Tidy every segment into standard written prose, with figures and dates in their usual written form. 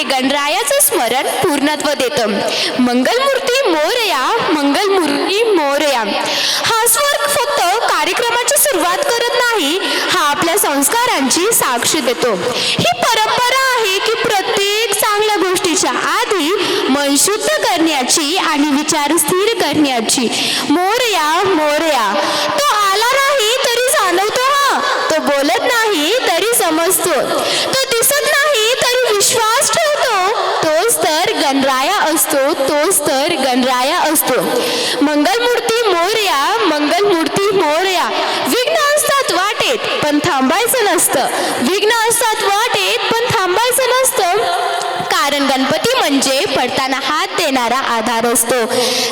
हे गणरायाचं स्मरण पूर्णत्व देतं. मंगलमूर्ती मोरया, मंगलमूर्ती मोरया. हा स्वर फक्त कार्यक्रमाची सुरुवात करत नाही, हा आपल्या संस्कारांची साक्ष देतो. ही परंपरा आहे की प्रत्येक चांगल्या गोष्टीच्या आधी मन शुद्ध करण्याची आणि विचार स्थिर करण्याची. मोरया मोरया. तो आला नाही तरी जाणवतो, हा तो बोलत नाही तरी समजतो, तो दिसत नाही तरी विश्वास ठेवतो. तोच तर गणराया असतो, तोच तर गणराया असतो. मंगलमूर्ती मोरया, मंगलमूर्ती मोरया. विघ्न असतात वाटेत पण थांबायचं नसतं, विघ्न असतात वाटेत पण थांबायचं नसतं. कारण गणपती म्हणजे पडताना हात देणारा आधार असतो,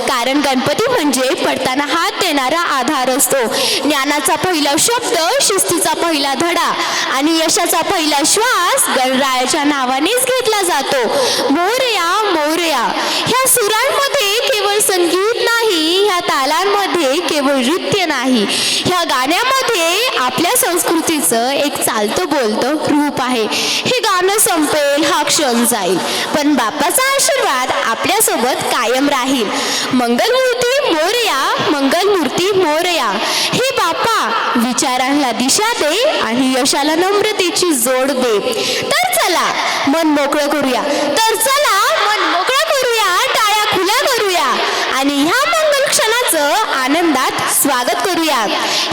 कारण गणपती म्हणजे पडताना हात देणारा आधार असतो. ज्ञानाचा पहिला शब्द, शिस्तीचा पहिला धडा आणि यशाचा पहिला श्वास गणरायाच्या नावानेच घेतला जातो. मोरया मोरया. ह्या सुरांमध्ये केवळ संगीत नाही, ह्या तालांमध्ये केवळ नृत्य नाही, ह्या गाण्यामध्ये आपल्या संस्कृतीचं एक चालतं बोलतं रूप आहे. हे गाणं संपेल, हा क्षण जाईल, पण बाप्पाचा आशीर्वाद आपल्यासोबत कायम राहील. मंगलमूर्ती मोरया, मंगलमूर्ती मोरया. हे बाप्पा, विचारांना दिशा दे आणि यशाला नम्रतेची जोड दे. तर चला मन मोकळं करूया, तर चला मन मोकळं करूया, टाळ्या खुल्या करूया आणि ह्या मंगल क्षणाचं आनंदात स्वागत करूया.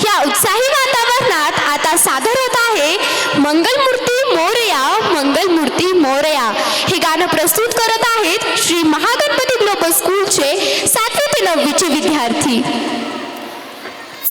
या उत्साही वातावरणात आता सादर होत आहे मंगलमूर्ती मोरया, मंगलमूर्ती मोरया. हे गाणं प्रस्तुत करत आहेत श्री महागणपती ग्लोबल स्कूलचे 7वी ते 9वीचे विद्यार्थी.